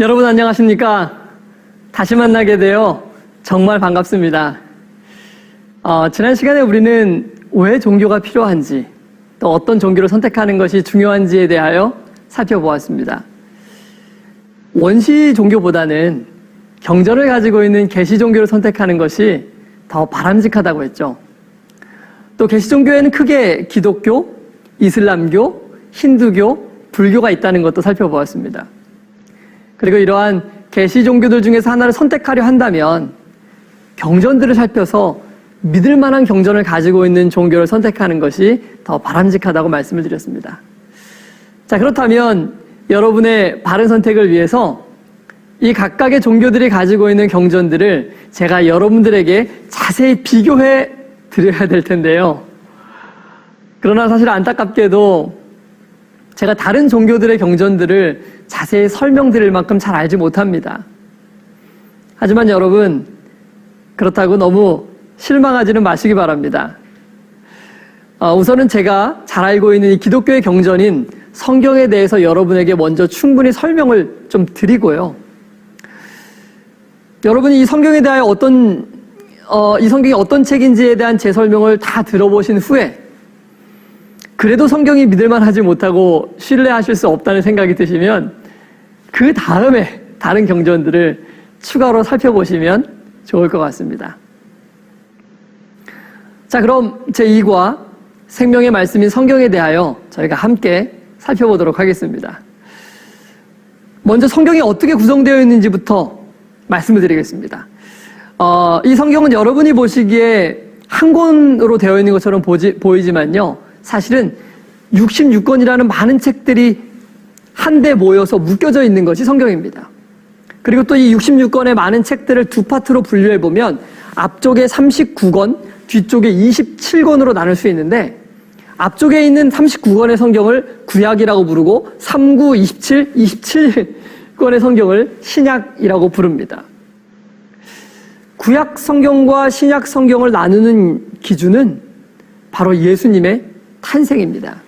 여러분 안녕하십니까? 다시 만나게 되어 정말 반갑습니다. 지난 시간에 우리는 왜 종교가 필요한지, 또 어떤 종교를 선택하는 것이 중요한지에 대하여 살펴보았습니다. 원시 종교보다는 경전을 가지고 있는 계시 종교를 선택하는 것이 더 바람직하다고 했죠. 또 계시 종교에는 크게 기독교, 이슬람교, 힌두교, 불교가 있다는 것도 살펴보았습니다. 그리고 이러한 계시 종교들 중에서 하나를 선택하려 한다면 경전들을 살펴서 믿을 만한 경전을 가지고 있는 종교를 선택하는 것이 더 바람직하다고 말씀을 드렸습니다. 자, 그렇다면 여러분의 바른 선택을 위해서 이 각각의 종교들이 가지고 있는 경전들을 제가 여러분들에게 자세히 비교해 드려야 될 텐데요. 그러나 사실 안타깝게도 제가 다른 종교들의 경전들을 자세히 설명드릴 만큼 잘 알지 못합니다. 하지만 여러분, 그렇다고 너무 실망하지는 마시기 바랍니다. 우선은 제가 잘 알고 있는 이 기독교의 경전인 성경에 대해서 여러분에게 먼저 충분히 설명을 좀 드리고요. 여러분이 이 성경에 대하여 이 성경이 어떤 책인지에 대한 제 설명을 다 들어보신 후에 그래도 성경이 믿을만하지 못하고 신뢰하실 수 없다는 생각이 드시면 그 다음에 다른 경전들을 추가로 살펴보시면 좋을 것 같습니다. 자, 그럼 제2과 생명의 말씀인 성경에 대하여 저희가 함께 살펴보도록 하겠습니다. 먼저 성경이 어떻게 구성되어 있는지부터 말씀을 드리겠습니다. 이 성경은 여러분이 보시기에 한 권으로 되어 있는 것처럼 보이지만요. 사실은 66권이라는 많은 책들이 한데 모여서 묶여져 있는 것이 성경입니다. 그리고 또 이 66권의 많은 책들을 두 파트로 분류해보면 앞쪽에 39권, 뒤쪽에 27권으로 나눌 수 있는데 앞쪽에 있는 39권의 성경을 구약이라고 부르고 39, 27, 27권의 성경을 신약이라고 부릅니다. 구약 성경과 신약 성경을 나누는 기준은 바로 예수님의 탄생입니다.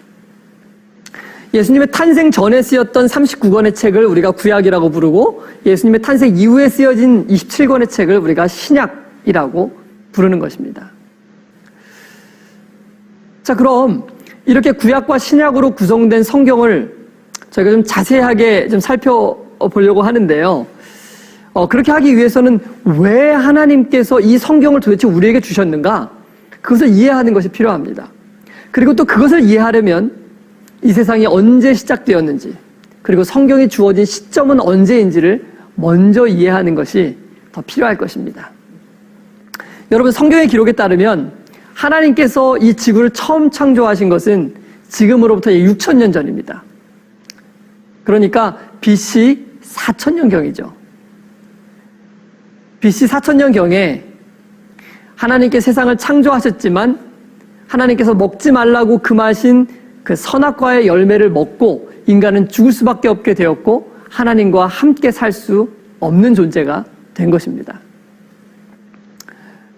예수님의 탄생 전에 쓰였던 39권의 책을 우리가 구약이라고 부르고 예수님의 탄생 이후에 쓰여진 27권의 책을 우리가 신약이라고 부르는 것입니다. 자, 그럼 이렇게 구약과 신약으로 구성된 성경을 저희가 좀 자세하게 좀 살펴보려고 하는데요. 그렇게 하기 위해서는 왜 하나님께서 이 성경을 도대체 우리에게 주셨는가? 그것을 이해하는 것이 필요합니다. 그리고 또 그것을 이해하려면 이 세상이 언제 시작되었는지, 그리고 성경이 주어진 시점은 언제인지를 먼저 이해하는 것이 더 필요할 것입니다. 여러분, 성경의 기록에 따르면 하나님께서 이 지구를 처음 창조하신 것은 지금으로부터 6,000년 전입니다. 그러니까 BC 4,000년경이죠. BC 4,000년경에 하나님께 세상을 창조하셨지만 하나님께서 먹지 말라고 금하신 그 선악과의 열매를 먹고 인간은 죽을 수밖에 없게 되었고 하나님과 함께 살 수 없는 존재가 된 것입니다.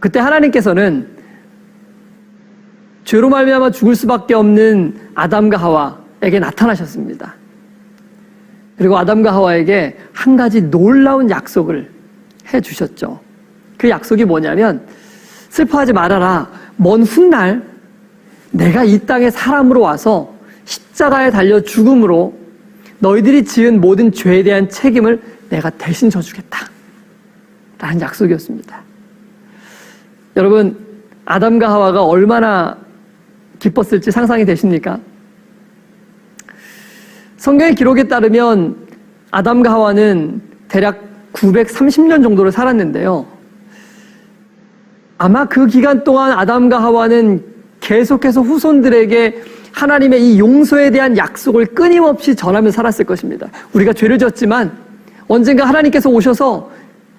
그때 하나님께서는 죄로 말미암아 죽을 수밖에 없는 아담과 하와에게 나타나셨습니다. 그리고 아담과 하와에게 한 가지 놀라운 약속을 해주셨죠. 그 약속이 뭐냐면 슬퍼하지 말아라. 먼 훗날 내가 이 땅에 사람으로 와서 십자가에 달려 죽음으로 너희들이 지은 모든 죄에 대한 책임을 내가 대신 져주겠다. 라는 약속이었습니다. 여러분, 아담과 하와가 얼마나 기뻤을지 상상이 되십니까? 성경의 기록에 따르면 아담과 하와는 대략 930년 정도를 살았는데요. 아마 그 기간 동안 아담과 하와는 계속해서 후손들에게 하나님의 이 용서에 대한 약속을 끊임없이 전하며 살았을 것입니다. 우리가 죄를 졌지만 언젠가 하나님께서 오셔서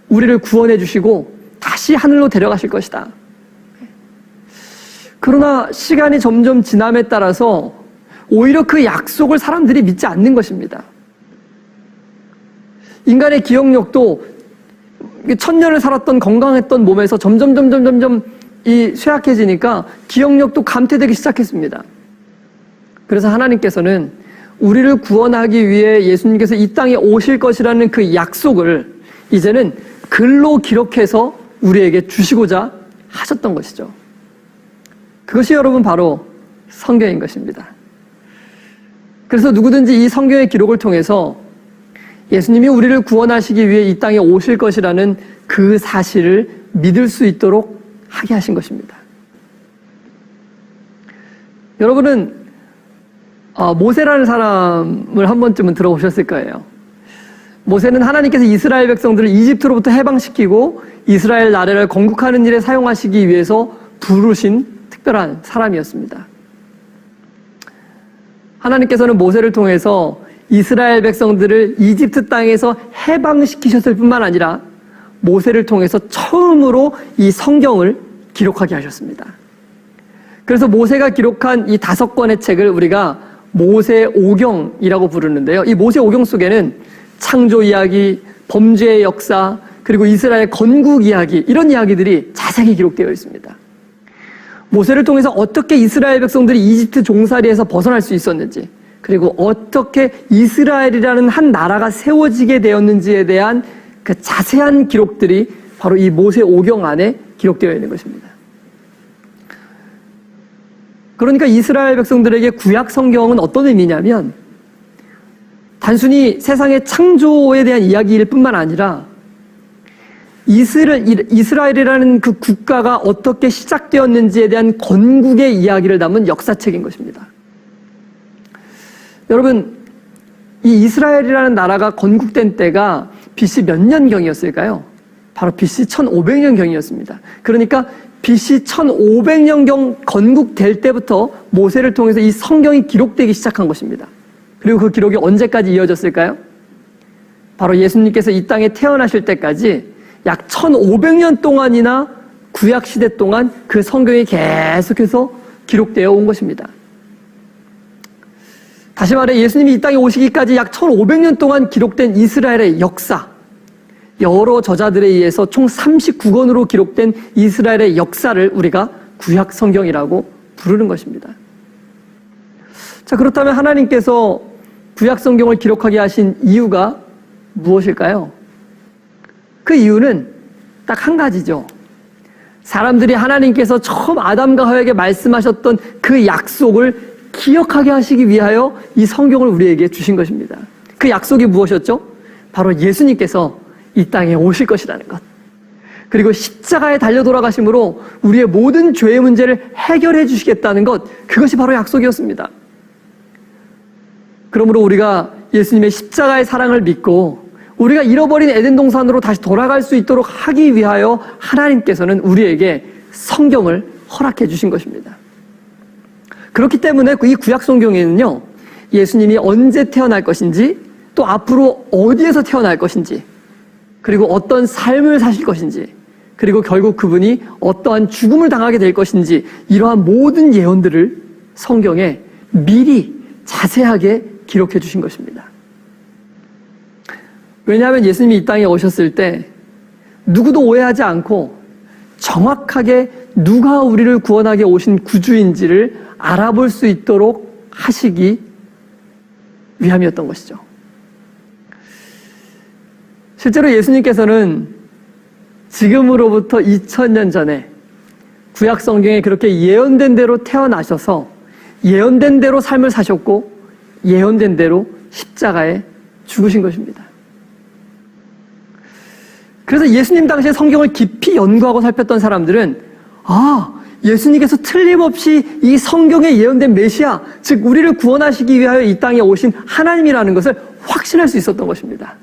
우리를 구원해 주시고 다시 하늘로 데려가실 것이다. 그러나 시간이 점점 지남에 따라서 오히려 그 약속을 사람들이 믿지 않는 것입니다. 인간의 기억력도 1000년을 살았던 건강했던 몸에서 점점 이 쇠약해지니까 기억력도 감퇴되기 시작했습니다. 그래서 하나님께서는 우리를 구원하기 위해 예수님께서 이 땅에 오실 것이라는 그 약속을 이제는 글로 기록해서 우리에게 주시고자 하셨던 것이죠. 그것이 여러분 바로 성경인 것입니다. 그래서 누구든지 이 성경의 기록을 통해서 예수님이 우리를 구원하시기 위해 이 땅에 오실 것이라는 그 사실을 믿을 수 있도록 하게 하신 것입니다. 여러분은 모세라는 사람을 한 번쯤은 들어보셨을 거예요. 모세는 하나님께서 이스라엘 백성들을 이집트로부터 해방시키고 이스라엘 나라를 건국하는 일에 사용하시기 위해서 부르신 특별한 사람이었습니다. 하나님께서는 모세를 통해서 이스라엘 백성들을 이집트 땅에서 해방시키셨을 뿐만 아니라 모세를 통해서 처음으로 이 성경을 기록하게 하셨습니다. 그래서 모세가 기록한 이 5권의 책을 우리가 모세오경이라고 부르는데요. 이 모세오경 속에는 창조 이야기, 범죄의 역사, 그리고 이스라엘 건국 이야기, 이런 이야기들이 자세히 기록되어 있습니다. 모세를 통해서 어떻게 이스라엘 백성들이 이집트 종살이에서 벗어날 수 있었는지, 그리고 어떻게 이스라엘이라는 한 나라가 세워지게 되었는지에 대한 그 자세한 기록들이 바로 이 모세오경 안에 기록되어 있는 것입니다. 그러니까 이스라엘 백성들에게 구약 성경은 어떤 의미냐면 단순히 세상의 창조에 대한 이야기일 뿐만 아니라 이스라엘이라는 그 국가가 어떻게 시작되었는지에 대한 건국의 이야기를 담은 역사책인 것입니다. 여러분, 이 이스라엘이라는 나라가 건국된 때가 BC 몇 년경이었을까요? 바로 BC 1500년경이었습니다. 그러니까 BC 1500년경 건국될 때부터 모세를 통해서 이 성경이 기록되기 시작한 것입니다. 그리고 그 기록이 언제까지 이어졌을까요? 바로 예수님께서 이 땅에 태어나실 때까지 약 1500년 동안이나 구약시대 동안 그 성경이 계속해서 기록되어 온 것입니다. 다시 말해 예수님이 이 땅에 오시기까지 약 1500년 동안 기록된 이스라엘의 역사, 여러 저자들에 의해서 총 39권으로 기록된 이스라엘의 역사를 우리가 구약 성경이라고 부르는 것입니다. 자, 그렇다면 하나님께서 구약 성경을 기록하게 하신 이유가 무엇일까요? 그 이유는 딱 한 가지죠. 사람들이 하나님께서 처음 아담과 하와에게 말씀하셨던 그 약속을 기억하게 하시기 위하여 이 성경을 우리에게 주신 것입니다. 그 약속이 무엇이었죠? 바로 예수님께서 이 땅에 오실 것이라는 것. 그리고 십자가에 달려 돌아가심으로 우리의 모든 죄의 문제를 해결해 주시겠다는 것. 그것이 바로 약속이었습니다. 그러므로 우리가 예수님의 십자가의 사랑을 믿고 우리가 잃어버린 에덴 동산으로 다시 돌아갈 수 있도록 하기 위하여 하나님께서는 우리에게 성경을 허락해 주신 것입니다. 그렇기 때문에 이 구약 성경에는요, 예수님이 언제 태어날 것인지, 또 앞으로 어디에서 태어날 것인지, 그리고 어떤 삶을 사실 것인지, 그리고 결국 그분이 어떠한 죽음을 당하게 될 것인지, 이러한 모든 예언들을 성경에 미리 자세하게 기록해 주신 것입니다. 왜냐하면 예수님이 이 땅에 오셨을 때 누구도 오해하지 않고 정확하게 누가 우리를 구원하게 오신 구주인지를 알아볼 수 있도록 하시기 위함이었던 것이죠. 실제로 예수님께서는 지금으로부터 2000년 전에 구약 성경에 그렇게 예언된 대로 태어나셔서 예언된 대로 삶을 사셨고 예언된 대로 십자가에 죽으신 것입니다. 그래서 예수님 당시에 성경을 깊이 연구하고 살폈던 사람들은 예수님께서 틀림없이 이 성경에 예언된 메시아, 즉 우리를 구원하시기 위하여 이 땅에 오신 하나님이라는 것을 확신할 수 있었던 것입니다.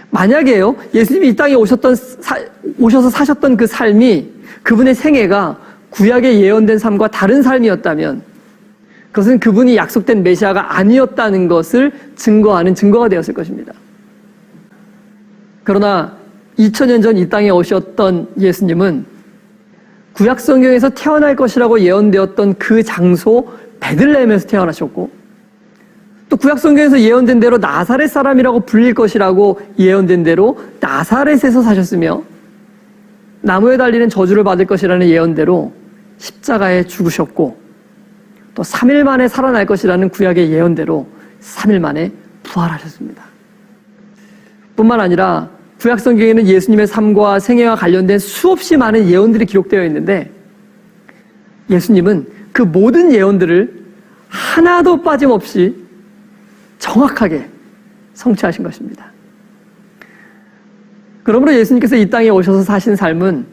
만약에요, 예수님이 이 땅에 오셔서 사셨던 그 삶이, 그분의 생애가 구약에 예언된 삶과 다른 삶이었다면 그것은 그분이 약속된 메시아가 아니었다는 것을 증거하는 증거가 되었을 것입니다. 그러나 2000년 전 이 땅에 오셨던 예수님은 구약 성경에서 태어날 것이라고 예언되었던 그 장소 베들레헴에서 태어나셨고, 또 구약 성경에서 예언된 대로 나사렛 사람이라고 불릴 것이라고 예언된 대로 나사렛에서 사셨으며, 나무에 달리는 저주를 받을 것이라는 예언대로 십자가에 죽으셨고, 또 3일 만에 살아날 것이라는 구약의 예언대로 3일 만에 부활하셨습니다. 뿐만 아니라 구약 성경에는 예수님의 삶과 생애와 관련된 수없이 많은 예언들이 기록되어 있는데 예수님은 그 모든 예언들을 하나도 빠짐없이 정확하게 성취하신 것입니다. 그러므로 예수님께서 이 땅에 오셔서 사신 삶은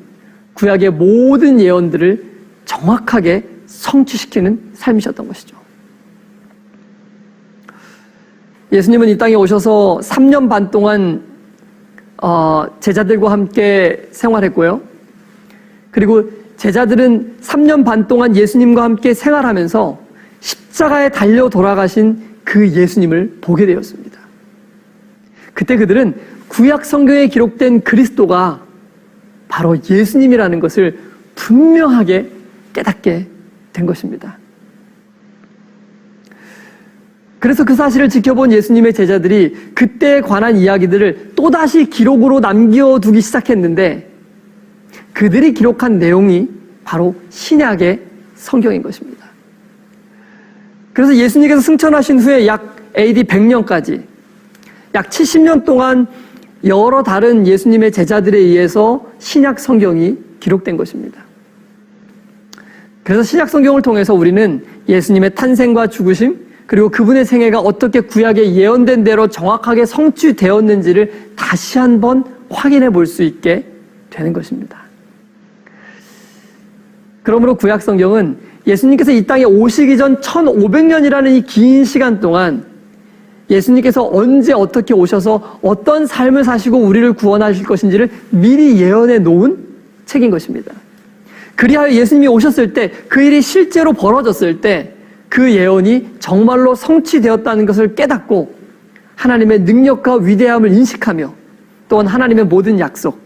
구약의 모든 예언들을 정확하게 성취시키는 삶이셨던 것이죠. 예수님은 이 땅에 오셔서 3년 반 동안 제자들과 함께 생활했고요. 그리고 제자들은 3년 반 동안 예수님과 함께 생활하면서 십자가에 달려 돌아가신 그 예수님을 보게 되었습니다. 그때 그들은 구약 성경에 기록된 그리스도가 바로 예수님이라는 것을 분명하게 깨닫게 된 것입니다. 그래서 그 사실을 지켜본 예수님의 제자들이 그때에 관한 이야기들을 또다시 기록으로 남겨두기 시작했는데 그들이 기록한 내용이 바로 신약의 성경인 것입니다. 그래서 예수님께서 승천하신 후에 약 AD 100년까지 약 70년 동안 여러 다른 예수님의 제자들에 의해서 신약 성경이 기록된 것입니다. 그래서 신약 성경을 통해서 우리는 예수님의 탄생과 죽으심 그리고 그분의 생애가 어떻게 구약에 예언된 대로 정확하게 성취되었는지를 다시 한번 확인해 볼 수 있게 되는 것입니다. 그러므로 구약 성경은 예수님께서 이 땅에 오시기 전 1500년이라는 이 긴 시간 동안 예수님께서 언제 어떻게 오셔서 어떤 삶을 사시고 우리를 구원하실 것인지를 미리 예언해 놓은 책인 것입니다. 그리하여 예수님이 오셨을 때 그 일이 실제로 벌어졌을 때 그 예언이 정말로 성취되었다는 것을 깨닫고 하나님의 능력과 위대함을 인식하며 또한 하나님의 모든 약속,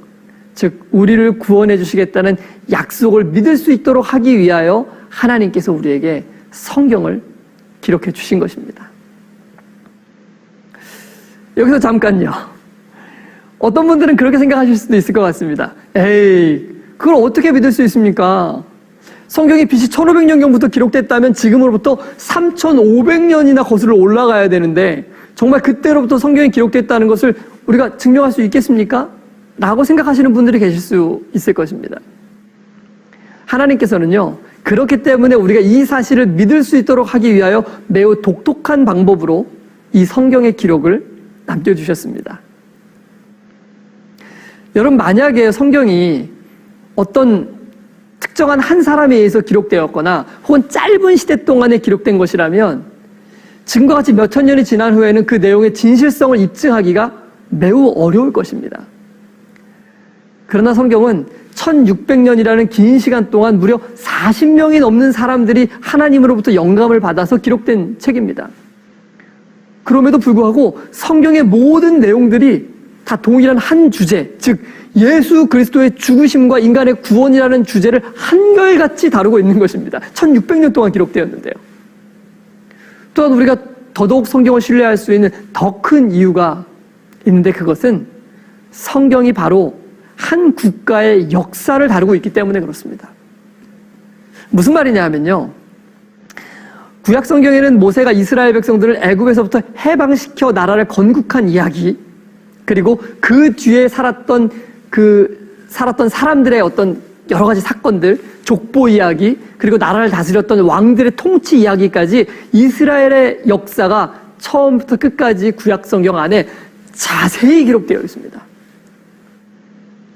즉 우리를 구원해 주시겠다는 약속을 믿을 수 있도록 하기 위하여 하나님께서 우리에게 성경을 기록해 주신 것입니다. 여기서 잠깐요. 어떤 분들은 그렇게 생각하실 수도 있을 것 같습니다. 에이, 그걸 어떻게 믿을 수 있습니까? 성경이 BC 1500년경부터 기록됐다면 지금으로부터 3500년이나 거슬러 올라가야 되는데 정말 그때로부터 성경이 기록됐다는 것을 우리가 증명할 수 있겠습니까? 라고 생각하시는 분들이 계실 수 있을 것입니다. 하나님께서는요, 그렇기 때문에 우리가 이 사실을 믿을 수 있도록 하기 위하여 매우 독특한 방법으로 이 성경의 기록을 남겨주셨습니다. 여러분, 만약에 성경이 어떤 특정한 한 사람에 의해서 기록되었거나 혹은 짧은 시대 동안에 기록된 것이라면 지금과 같이 몇천 년이 지난 후에는 그 내용의 진실성을 입증하기가 매우 어려울 것입니다. 그러나 성경은 1600년이라는 긴 시간 동안 무려 40명이 넘는 사람들이 하나님으로부터 영감을 받아서 기록된 책입니다. 그럼에도 불구하고 성경의 모든 내용들이 다 동일한 한 주제, 즉 예수 그리스도의 죽으심과 인간의 구원이라는 주제를 한결같이 다루고 있는 것입니다. 1600년 동안 기록되었는데요. 또한 우리가 더더욱 성경을 신뢰할 수 있는 더 큰 이유가 있는데 그것은 성경이 바로 한 국가의 역사를 다루고 있기 때문에 그렇습니다. 무슨 말이냐 하면요. 구약 성경에는 모세가 이스라엘 백성들을 애굽에서부터 해방시켜 나라를 건국한 이야기, 그리고 그 뒤에 살았던 사람들의 어떤 여러 가지 사건들, 족보 이야기, 그리고 나라를 다스렸던 왕들의 통치 이야기까지 이스라엘의 역사가 처음부터 끝까지 구약 성경 안에 자세히 기록되어 있습니다.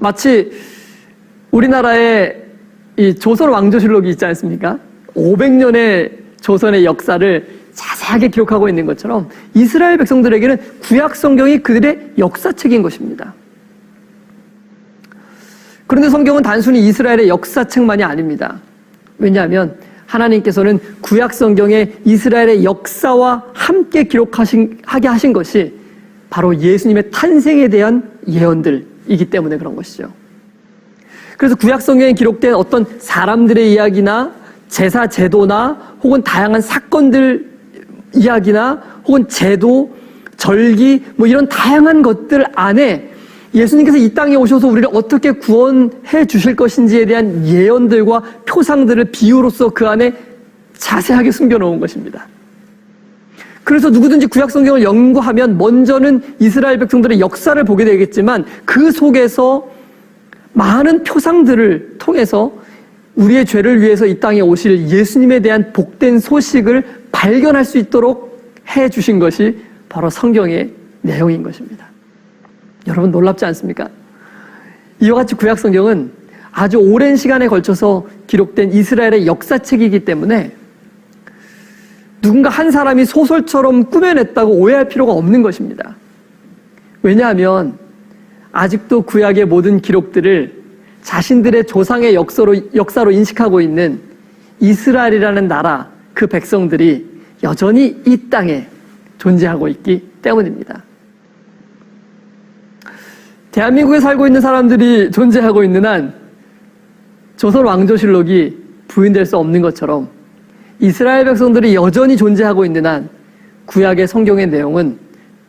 마치 우리나라의 이 조선 왕조실록이 있지 않습니까? 500년의 조선의 역사를 자세하게 기록하고 있는 것처럼 이스라엘 백성들에게는 구약 성경이 그들의 역사책인 것입니다. 그런데 성경은 단순히 이스라엘의 역사책만이 아닙니다. 왜냐하면 하나님께서는 구약 성경에 이스라엘의 역사와 함께 하게 하신 것이 바로 예수님의 탄생에 대한 예언들이기 때문에 그런 것이죠. 그래서 구약 성경에 기록된 어떤 사람들의 이야기나 제사 제도나 혹은 다양한 사건들 이야기나 혹은 제도, 절기 뭐 이런 다양한 것들 안에 예수님께서 이 땅에 오셔서 우리를 어떻게 구원해 주실 것인지에 대한 예언들과 표상들을 비유로서 그 안에 자세하게 숨겨놓은 것입니다. 그래서 누구든지 구약 성경을 연구하면 먼저는 이스라엘 백성들의 역사를 보게 되겠지만 그 속에서 많은 표상들을 통해서 우리의 죄를 위해서 이 땅에 오실 예수님에 대한 복된 소식을 발견할 수 있도록 해 주신 것이 바로 성경의 내용인 것입니다. 여러분 놀랍지 않습니까? 이와 같이 구약 성경은 아주 오랜 시간에 걸쳐서 기록된 이스라엘의 역사책이기 때문에 누군가 한 사람이 소설처럼 꾸며냈다고 오해할 필요가 없는 것입니다. 왜냐하면 아직도 구약의 모든 기록들을 자신들의 조상의 역사로 인식하고 있는 이스라엘이라는 나라, 그 백성들이 여전히 이 땅에 존재하고 있기 때문입니다. 대한민국에 살고 있는 사람들이 존재하고 있는 한 조선 왕조실록이 부인될 수 없는 것처럼 이스라엘 백성들이 여전히 존재하고 있는 한 구약의 성경의 내용은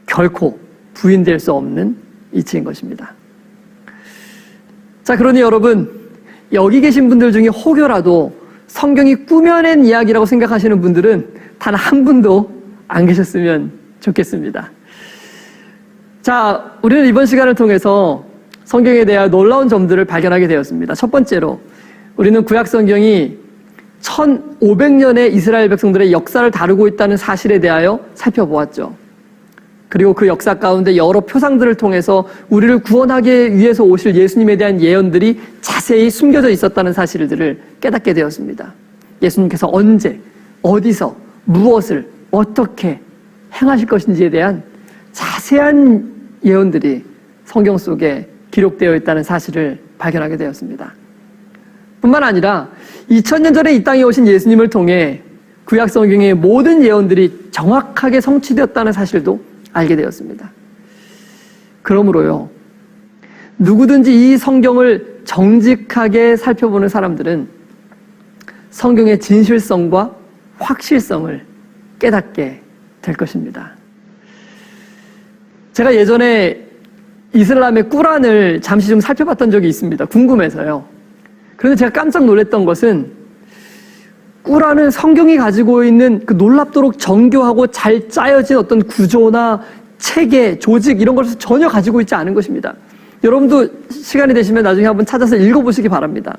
결코 부인될 수 없는 이치인 것입니다. 자, 그러니 여러분, 여기 계신 분들 중에 혹여라도 성경이 꾸며낸 이야기라고 생각하시는 분들은 단 한 분도 안 계셨으면 좋겠습니다. 자, 우리는 이번 시간을 통해서 성경에 대한 놀라운 점들을 발견하게 되었습니다. 첫 번째로 우리는 구약 성경이 1500년의 이스라엘 백성들의 역사를 다루고 있다는 사실에 대하여 살펴보았죠. 그리고 그 역사 가운데 여러 표상들을 통해서 우리를 구원하기 위해서 오실 예수님에 대한 예언들이 자세히 숨겨져 있었다는 사실들을 깨닫게 되었습니다. 예수님께서 언제, 어디서, 무엇을, 어떻게 행하실 것인지에 대한 자세한 예언들이 성경 속에 기록되어 있다는 사실을 발견하게 되었습니다. 뿐만 아니라 2000년 전에 이 땅에 오신 예수님을 통해 구약 성경의 모든 예언들이 정확하게 성취되었다는 사실도 알게 되었습니다. 그러므로요, 누구든지 이 성경을 정직하게 살펴보는 사람들은 성경의 진실성과 확실성을 깨닫게 될 것입니다. 제가 예전에 이슬람의 꾸란을 잠시 좀 살펴봤던 적이 있습니다. 궁금해서요. 그런데 제가 깜짝 놀랐던 것은 꾸란은 성경이 가지고 있는 그 놀랍도록 정교하고 잘 짜여진 어떤 구조나 체계, 조직 이런 것을 전혀 가지고 있지 않은 것입니다. 여러분도 시간이 되시면 나중에 한번 찾아서 읽어보시기 바랍니다.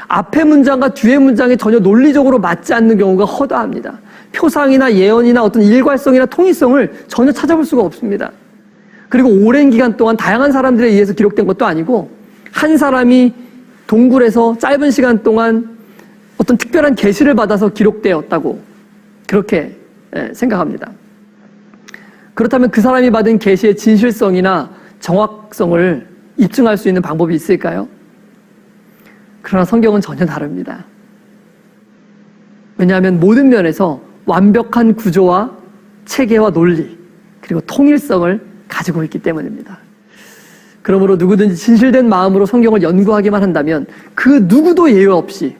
앞의 문장과 뒤의 문장이 전혀 논리적으로 맞지 않는 경우가 허다합니다. 표상이나 예언이나 어떤 일괄성이나 통일성을 전혀 찾아볼 수가 없습니다. 그리고 오랜 기간 동안 다양한 사람들에 의해서 기록된 것도 아니고 한 사람이 동굴에서 짧은 시간 동안 어떤 특별한 계시를 받아서 기록되었다고 그렇게 생각합니다. 그렇다면 그 사람이 받은 계시의 진실성이나 정확성을 입증할 수 있는 방법이 있을까요? 그러나 성경은 전혀 다릅니다. 왜냐하면 모든 면에서 완벽한 구조와 체계와 논리 그리고 통일성을 가지고 있기 때문입니다. 그러므로 누구든지 진실된 마음으로 성경을 연구하기만 한다면 그 누구도 예외 없이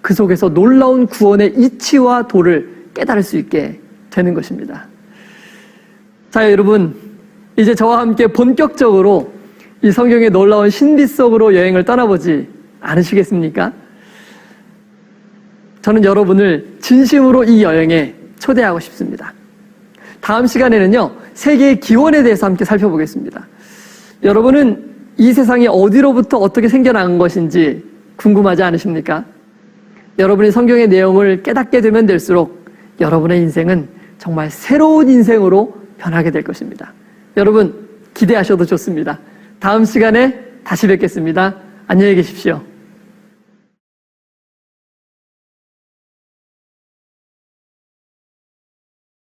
그 속에서 놀라운 구원의 이치와 도를 깨달을 수 있게 되는 것입니다. 자, 여러분, 이제 저와 함께 본격적으로 이 성경의 놀라운 신비 속으로 여행을 떠나보지 않으시겠습니까? 저는 여러분을 진심으로 이 여행에 초대하고 싶습니다. 다음 시간에는요, 세계의 기원에 대해서 함께 살펴보겠습니다. 여러분은 이 세상이 어디로부터 어떻게 생겨난 것인지 궁금하지 않으십니까? 여러분이 성경의 내용을 깨닫게 되면 될수록 여러분의 인생은 정말 새로운 인생으로 변하게 될 것입니다. 여러분, 기대하셔도 좋습니다. 다음 시간에 다시 뵙겠습니다. 안녕히 계십시오.